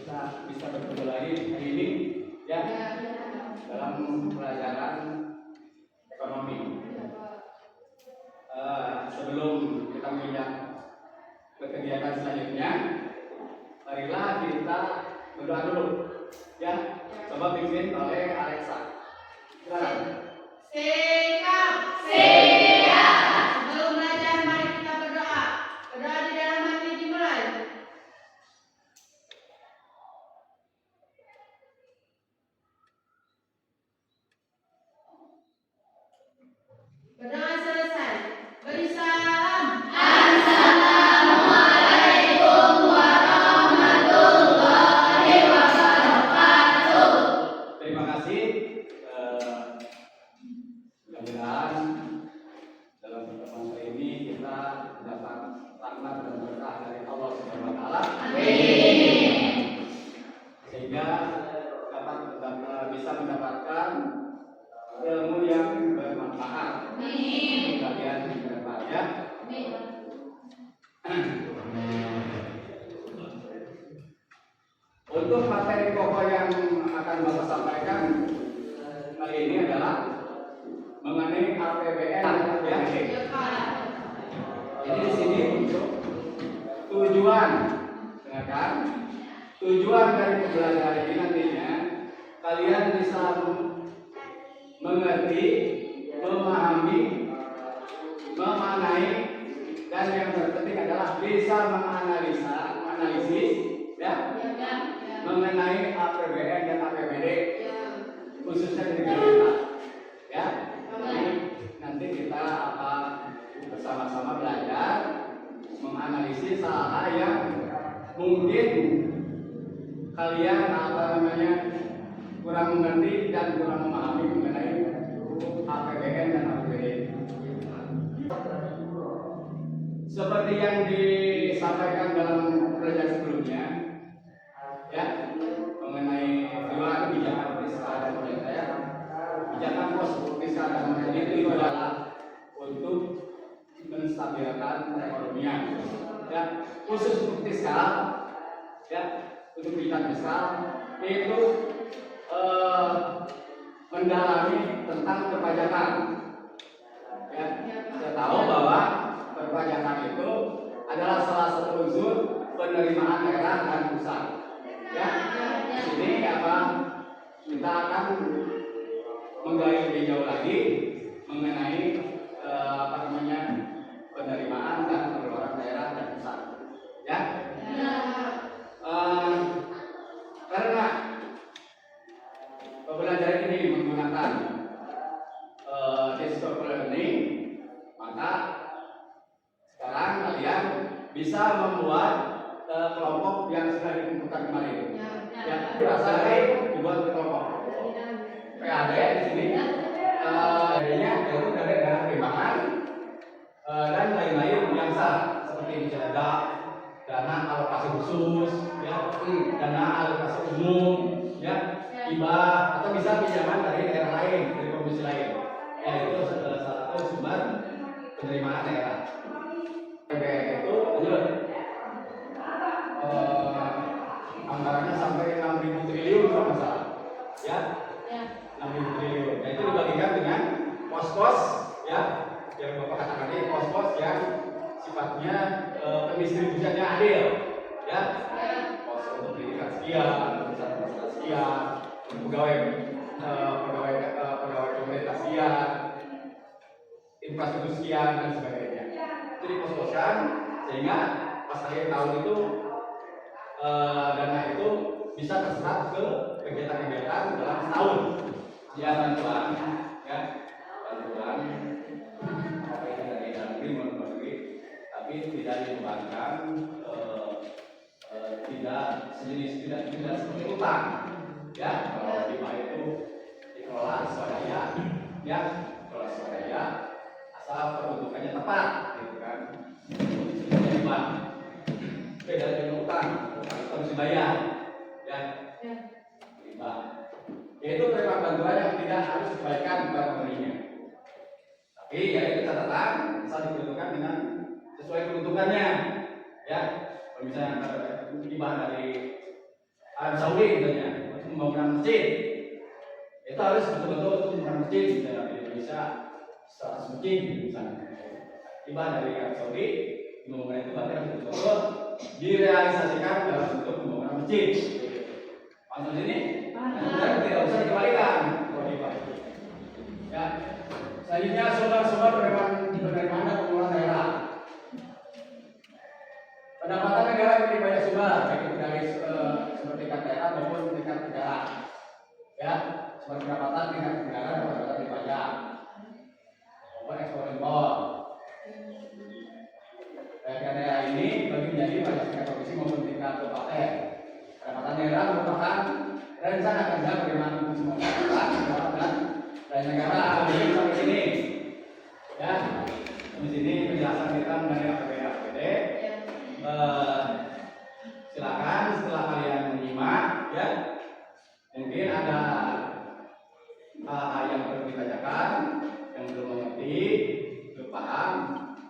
kita bisa bertemu lagi hari ini ya dalam pelajaran ekonomi. Sebelum kita pindah ke kegiatan selanjutnya, marilah kita berdoa dulu ya. Coba pimpin oleh Alexa. Silakan. Sikap, siap. Sebelum belajar, mari kita berdoa. Berdoa di dalam hati dimulai. Berdoa selesai. Beri salam. Assalamualaikum warahmatullahi wabarakatuh. Terima kasih. Mudah-mudahan dalam pertemuan kali ini kita dapat rahmat dan berkah dari Allah Subhanahu wa taala. Amin. Sehingga bisa mendapatkan ilmu yang bermanfaat. Amin. Kalian di depan ya. Amin. Untuk materi pokok yang akan Bapak sampaikan kali ini adalah mengenai APBN ya. Jadi di sini untuk tujuan, dengarkan, tujuan dari pembelajaran ini nantinya kalian bisa mengerti, memahami, memaknai, dan yang terpenting adalah bisa menganalisis ya, mengenai APBN dan APBD khususnya di negara kita ya. Nanti kita bersama-sama belajar menganalisis hal-hal yang mungkin kalian kurang mengerti dan kurang memahami mengenai APBN dan APBD. Seperti yang disampaikan dalam pelajaran sebelumnya ya, mengenai dua kebijakan fiskal dan moneter. Kebijakan fiskal dan moneter itu adalah untuk menstabilkan perekonomian ya, khusus untuk fiskal ya. Untuk kebijakan fiskal itu mendalami tentang perpajakan ya. Kita tahu bahwa perpajakan itu adalah salah satu unsur penerimaan daerah dan pusat ya. Ini kita akan menggali lebih jauh lagi mengenai penerimaan dan pengeluaran daerah dan pusat ya. Karena pembelajaran ini menggunakan distance learning, maka sekarang kalian bisa membuat kelompok yang sudah ditentukan kemarin ya. Berasal dari dibuat kelompok PAD di sini. Adanya yaitu dari dana perimbangan dan lain-lain yang sah, seperti misalnya dana alokasi khusus ya, dana alokasi umum ya, hibah, atau bisa pinjaman dari daerah lain, dari provinsi lain ya. Itu salah satu sumber penerimaan daerah. APBN itu anggarannya sampai 6.000 triliun kalau nggak salah ya. 6.000 triliun. Nah, itu dibagikan dengan pos-pos ya, yang Bapak katakan tadi, pos-pos yang sifatnya pendistribusiannya adil ya. Pos untuk pendidikan sekian, untuk sekian, pegawai pemerintah sekian, infrastruktur sekian dan sebagainya. Itu dipos-poskan sehingga pas akhir tahun itu dana itu bisa terserap ke kegiatan-kegiatan dalam setahun ya. Bantuan dari dalam negeri maupun luar negeri, tapi tidak dibebankan, tidak seperti utang ya. Kalau hibah itu dikelola swadaya ya, dikelola swadaya asal peruntukannya tepat gitu kan. Hibah beda dengan utang harus dibayar ya. Hibah yaitu terima bantuan yang tidak harus dikembalikan kepada pemberinya, tapi ya itu catatan bisa diperuntukkan dengan sesuai peruntukannya ya. Kalau misalnya hibah dari Arab Saudi misalnya untuk pembangunan masjid, itu harus betul-betul untuk pembangunan masjid di Indonesia 100 masjid misalnya. Tiba dari Arab Saudi, pembangunan itu berarti harus betul-betul direalisasikan dalam bentuk pembangunan masjid. Maksud ini, tidak usah dikembalikan. Ya, selanjutnya sumber-sumber penerimaan dan pengeluaran daerah. Pendapatan negara memiliki banyak sumber, baik itu dari sumber tingkat daerah maupun tingkat negara. Ya, sumber pendapatan tingkat negara dan pendapatan di pajak, maupun ekspor impor. Daerah ini bagi menjadi pada tingkat provinsi maupun tingkat kabupaten. Pendapatan daerah merupakan rencana kerja bagaimana semua pendapatan dan negara. Jadi sampai sini, ya, di sini penjelasan kita mengenai APBD. Silakan setelah kalian menyimak, ya, mungkin ada hal yang perlu ditanyakan, yang belum mengerti, belum paham,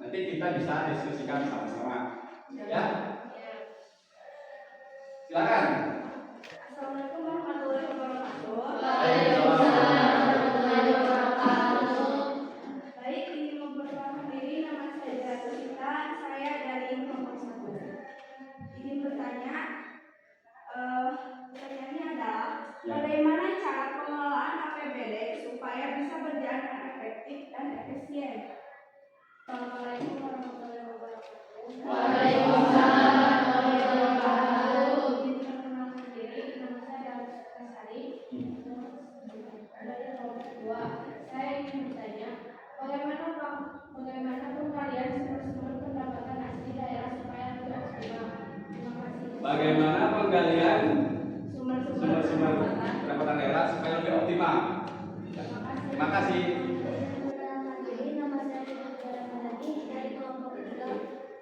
nanti kita bisa diskusikan sama-sama, ya. Silakan. Assalamualaikum warahmatullahi wabarakatuh. Waalaikumsalam warahmatullahi wabarakatuh. Baik, ingin memperkenalkan diri, nama saya Jatuh Sita, saya dari kelompok 1. Ingin bertanya, pertanyaannya adalah bagaimana cara pengelolaan APBD supaya bisa berjalan dengan efektif dan efisien? Assalamualaikum warahmatullahi wabarakatuh. Waalaikumsalam warahmatullahi wabarakatuh. Ingin memperkenalkan diri, nama saya Dara Sari, dari kelompok 2. Saya ingin bertanya, bagaimana pengalian sumber-sumber pendapatan asli daerah supaya lebih optimal? Terima kasih. Bagaimana penggalian Sumber-sumber sumber-sumber pendapatan daerah supaya lebih optimal? Terima kasih. Perkenalkan diri, nama saya Dara Sari, dari kelompok 3.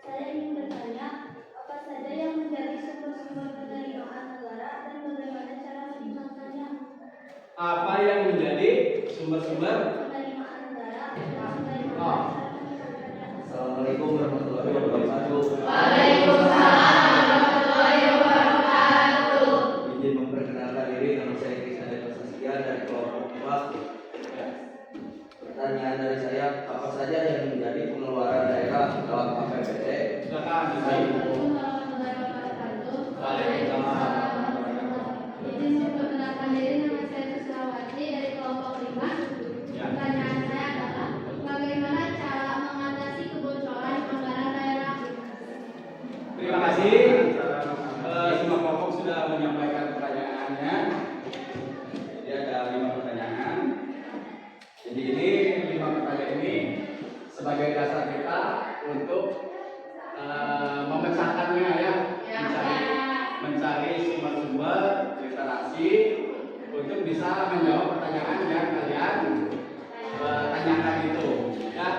Saya ingin bertanya, apa saja yang menjadi sumber-sumber penerimaan negara dan bagaimana cara menggunakannya? Apa yang menjadi sumber-sumber? Penerimaan negara dan bagaimana Oh. cara menggunakannya? Assalamualaikum warahmatullahi wabarakatuh. Waalaikumsalam warahmatullahi wabarakatuh. Izin memperkenalkan diri, nama saya Krisna Deva Saskia dari kelompok 4. Pertanyaan dari saya, apa saja yang menjadi pengeluaran daerah dalam APBD? Silakan. Assalamualaikum warahmatullahi wabarakatuh. Waalaikumsalam. Izin memperkenalkan diri, nama saya Suslawati dari kelompok 5. Ya. Pertanyaan saya adalah bagaimana cara mengatasi kebocoran anggaran daerah? Terima kasih. Semua kelompok sudah menyampaikan pertanyaannya. Jadi ada 5 pertanyaan. Jadi ini 5 pertanyaan ini sebagai dasar kita untuk memecahkannya, ya, mencari sumber-sumber literasi untuk bisa menjawab pertanyaan yang kalian tanyakan itu, ya.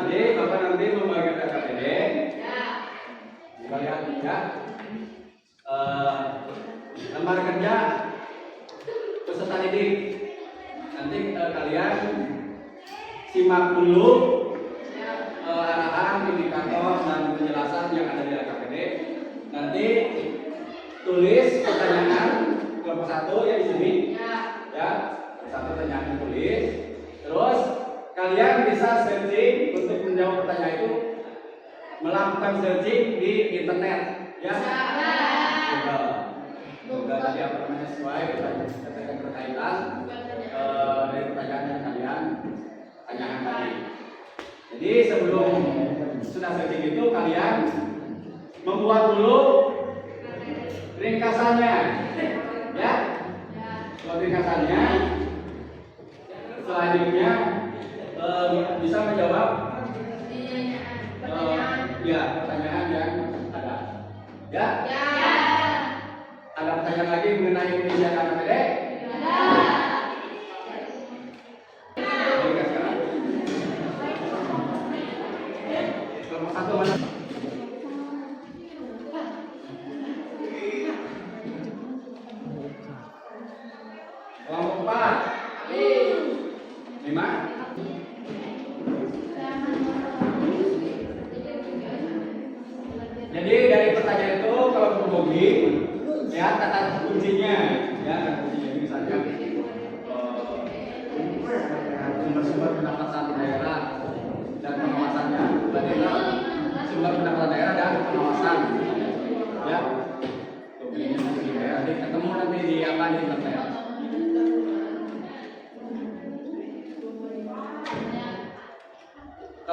Jadi Bapak nanti membagikan APBD. Kita lihat, ya. Lembar kerja peserta didik. Nanti kalian simak dulu arahan, indikator, dan penjelasan yang ada di APBD. Nanti tulis pertanyaan kelompok 1 ya di sini. Ya, satu pertanyaan ditulis. Terus kalian bisa searching untuk menjawab pertanyaan itu, melakukan searching di internet, ya. Semoga tadi apa namanya sesuai pertanyaan berkaitan dari pertanyaan yang kalian tanyakan tadi. Jadi sebelum sudah searching itu kalian membuat dulu ringkasannya, ya. Buat ringkasannya. Selanjutnya bisa menjawab pertanyaan yang ada. Ya. Ada pertanyaan lagi mengenai Indonesia APBD? Kelompok 1 mana? Kelompok 4. 5. Jadi dari pertanyaan itu kalau berbagi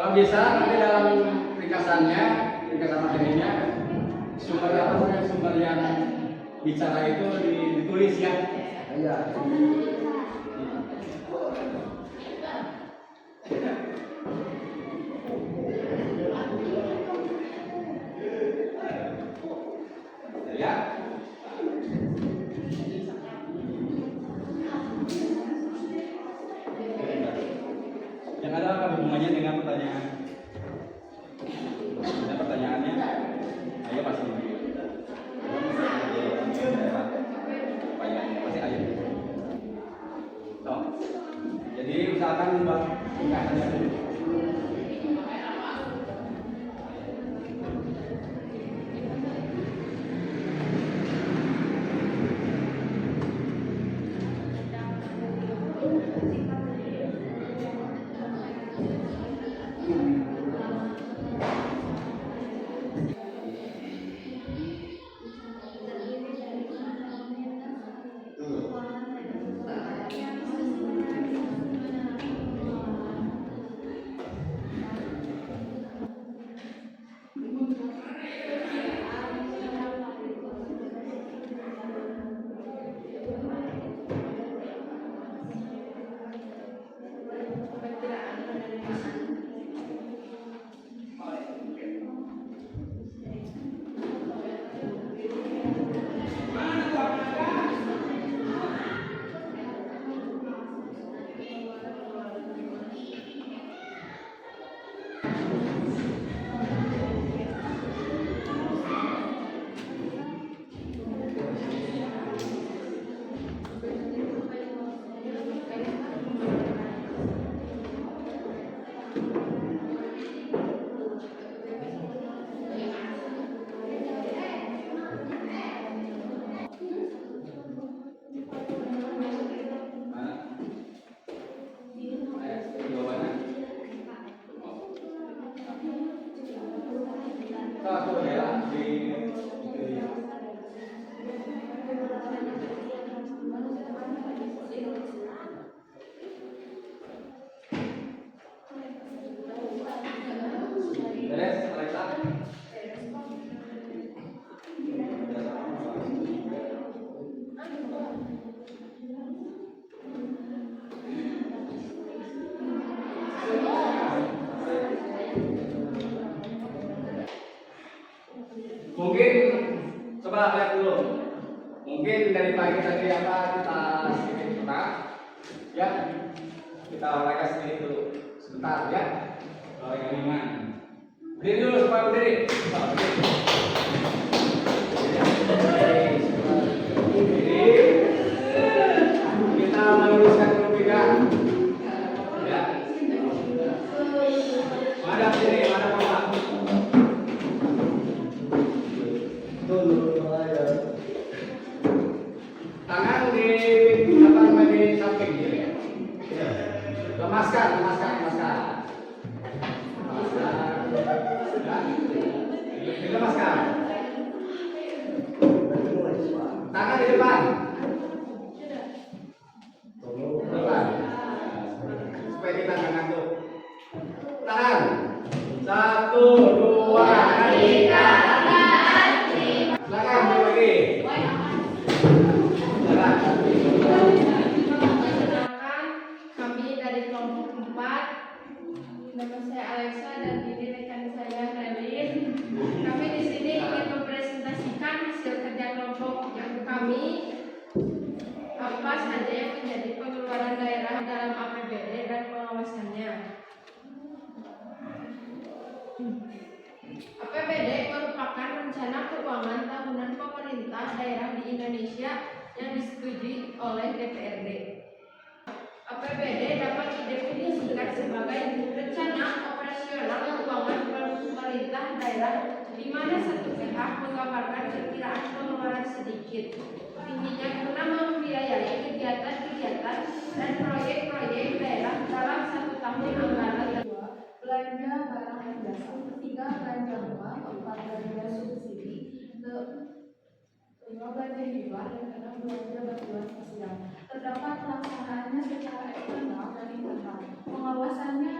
Kalau bisa nanti dalam ringkasan materinya sumber yang bicara itu ditulis ya. Iya. Ya. Yang ada apa hubungannya dengan pertanyaan? Ada pertanyaannya? Ayo pasti. Pasti ayo. So, jadi usahakan buat ringkasannya dulu. Satu ya di beres, Alexa. Mungkin coba lihat dulu. Mungkin dari pagi tadi apa kita sedikit pernah ya, kita olahraga sedikit dulu sebentar ya. Olahraga ringan. Berdiri dulu supaya berdiri. Berdiri. Kita meluruskan dulu pinggang. Ya. Madap sini, madap bawah. Tangan di apa namanya di samping gitu ya. Lemaskan. Dilemaskan. Tangan di depan. Supaya kita nggak ngantuk. Tangan. 1, 2, 3. Silakan lagi. Perkenalkan, kami dari kelompok 4. Nama saya Alexa dan ini rekan saya Relin. Kami di sini ingin mempresentasikan hasil kerja kelompok yang kami, apa saja yang menjadi pengeluaran daerah dalam APBD dan pengawasannya. APBD merupakan rencana keuangan tahunan pemerintah daerah di Indonesia yang disetujui oleh DPRD. APBD dapat didefinisikan sebagai rencana operasional keuangan pemerintah daerah di mana satu pihak menggambarkan perkiraan pengeluaran sedikit tingginya guna membiayai kegiatan-kegiatan dan proyek-proyek daerah dalam satu tahun anggaran. Belanja barang dan jasa, 3 belanja rumah, 4 belanja subsidi, 5 belanja hibah, dan 6 belanja bantuan sosial. Terdapat pelaksanaannya secara eksternal dan internal. Pengawasannya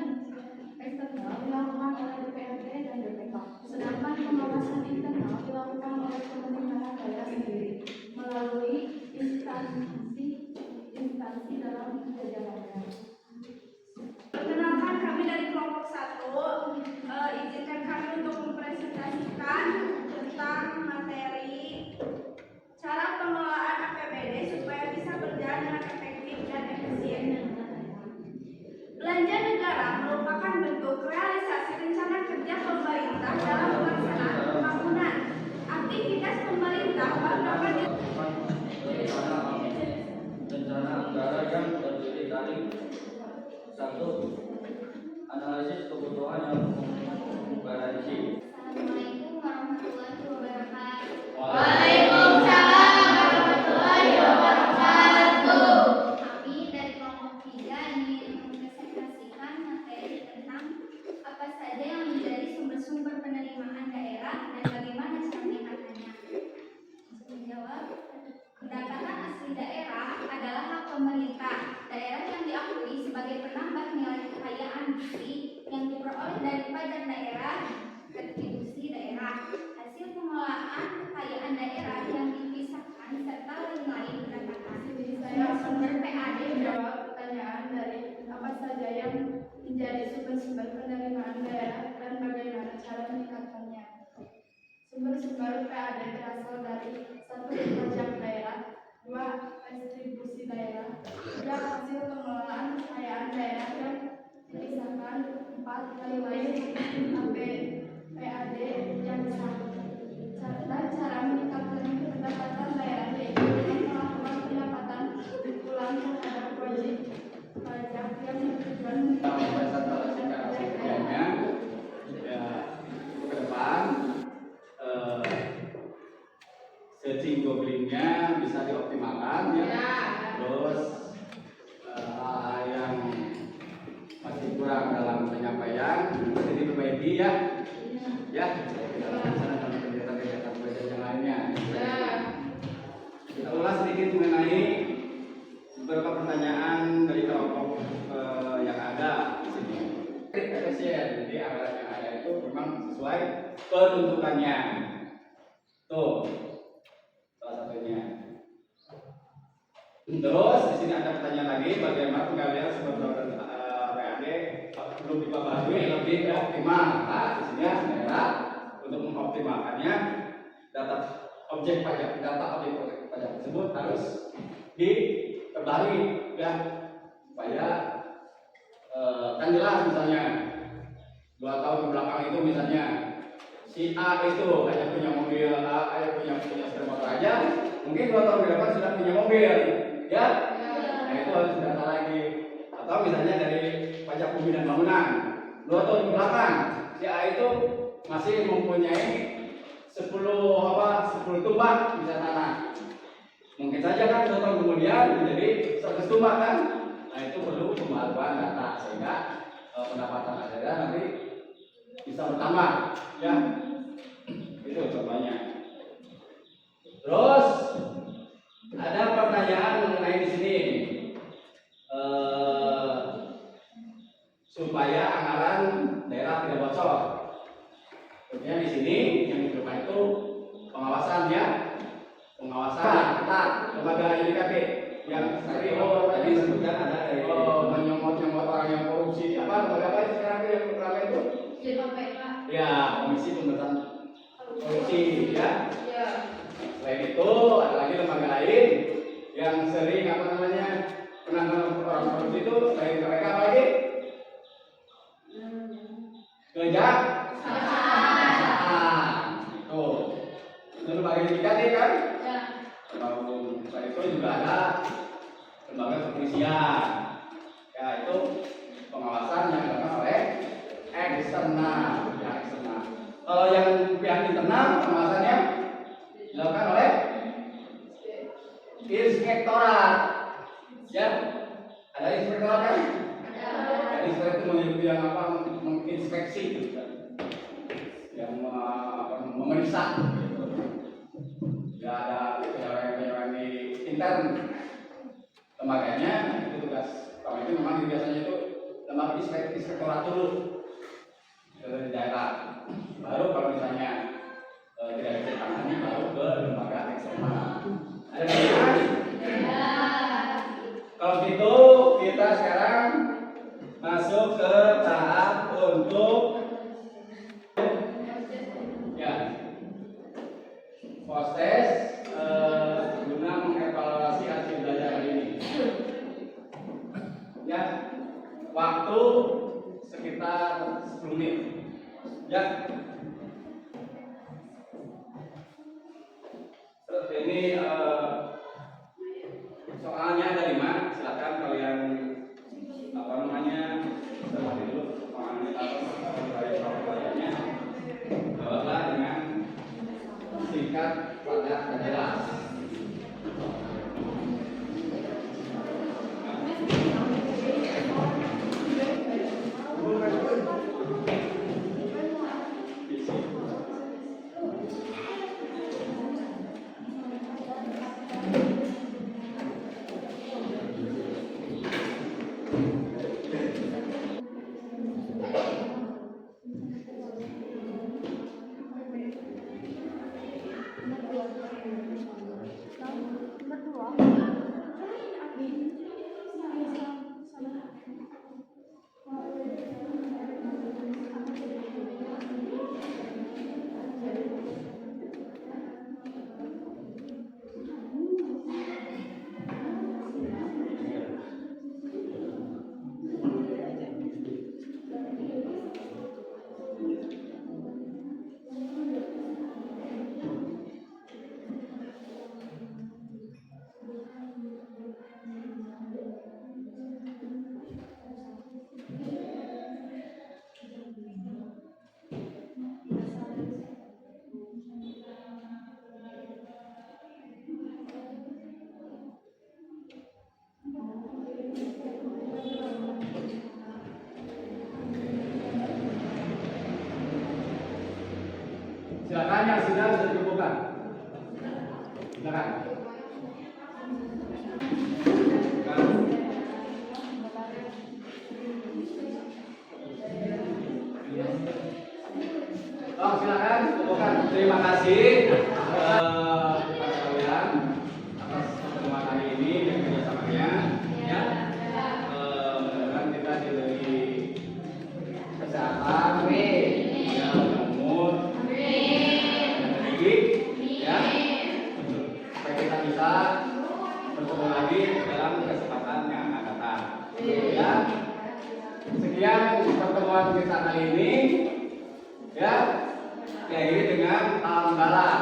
eksternal dilakukan oleh DPRD dan DPK, sedangkan pengawasan internal dilakukan oleh pemerintahan daerah sendiri melalui instansi dalam jajarannya. Perkenalkan, kami dari kelompok 1. Izinkan kami untuk mempresentasikan tentang materi cara pengelolaan APBD supaya bisa berjalan dengan efektif dan efisien. Belanja negara merupakan bentuk realisasi rencana kerja pemerintah dalam pelaksanaan pembangunan. Aktivitas pemerintah dapat rencana anggaran yang terdiri dari 1. Analisis kebutuhan yang menggaransi. Assalamualaikum warahmatullahi wabarakatuh. Waalaikumsalam warahmatullahi wabarakatuh. Kami dari kelompok 3 ingin mempresentasikan materi tentang apa saja yang menjadi sumber-sumber penerimaan daerah dan bagaimana cara meningkatkannya. Menjawab, pendapatan asli daerah adalah hak pemerintah daerah yang diakui sebagai penambah nilai kekayaan negeri yang diperoleh dari pajak daerah, retribusi daerah, hasil pengelolaan kekayaan daerah yang dipisahkan serta lain-lain pendapatan. Saya Sumber PAD menjawab pertanyaan dari apa saja yang menjadi sumber-sumber penerimaan daerah dan bagaimana cara meningkatkannya. Sumber-sumber PAD berasal dari 1. Pajak daerah, 2. Retribusi daerah, 3. Hasil pengelolaan kekayaan daerah yang dipisahkan, 4. Lain-lain PAD yang sah. Dan cara meningkatkan pendapatan daerah yaitu dengan melakukan pendapatan ulang terhadap wajib pajak yang bertujuan Presentasinya ya ke depan searching googlingnya bisa dioptimalkan ya. Terus hal yang masih kurang dalam penyampaian bisa diperbaiki ya. Ya, kita lakukan dalam kegiatan-kegiatan belajar yang lainnya. Kita ulas sedikit mengenai beberapa pertanyaan dari kelompok yang ada di sini. Efisien, jadi anggaran yang ada itu memang sesuai peruntukannya. Tuh, salah satunya. Terus di sini ada pertanyaan lagi, bagaimana penggalian sumber PAD perlu diperbarui lebih optimal? Nah, di sini daerah untuk mengoptimalkannya data objek pajak tersebut harus diperbarui ya, supaya kan jelas misalnya 2 tahun ke belakang itu misalnya si A itu hanya punya mobil A, punya sepeda motor aja, mungkin 2 tahun ke depan sudah punya mobil ya. Nah itu harus didata lagi. Atau misalnya dari pajak bumi dan bangunan 2 tahun ke belakang si A itu masih mempunyai 10 tumbak bisa tanah, mungkin saja kan 2 tahun kemudian menjadi 100 tumbak kan. Nah itu perlu pembaruan data sehingga pendapatan daerah nanti bisa bertambah ya. Itu contohnya. Terus ada pertanyaan mengenai di sini supaya anggaran daerah tidak bocor. Tentunya di sini yang diperlukan itu pengawasan ya, pengawasan ketat lembaga yudikatif yang tadi sebutkan ada dari menyomot orang yang korupsi apa lembaga apa sekarang yang ramai itu ya, komisi pemberantasan korupsi ya. Selain itu ada lagi lembaga lain yang sering penanganan orang korupsi itu selain KPK apa lagi? Itu lembaga yudikatif kan? Lalu selain itu juga ada lembaga kepolisian ya, itu pengawasan yang dilakukan oleh eksternal ya, eksternal. Kalau yang pihak internal pengawasannya dilakukan oleh inspektorat ya. Ada inspektorat kan? Ada. Inspektorat itu yang menginspeksi gitu, yang memeriksa gitu. Ya ada penyelenggaraan di intern lembaganya, itu tugas. Kalau itu memang biasanya itu lembaga inspektorat dulu di daerah. Baru kalau misalnya tidak bisa ditangani, baru ke lembaga eksternal. Ada yang kalau gitu kita sekarang masuk ke tahap untuk ya proses guna mengevaluasi hasil belajar hari ini. Ya, waktu sekitar 10 menit. Ya. Terus ini soalnya ada 5. Silakan kalian cermati dulu soalnya dari soalnya. Jawablah dengan singkat, padat, dan jelas. Silakan yang sudah dikumpulkan. Silakan. Oh, silakan kumpulkan. Terima kasih kepada kalian atas pertemuan hari ini dan kerjasamanya. Ya. Mudah-mudahan kita diberi kesehatan, ya, umur, ya, supaya kita bisa bertemu lagi dalam kesempatan yang akan datang. Ya, sekian pertemuan kita kali ini. Ya, diakhiri dengan salam galah.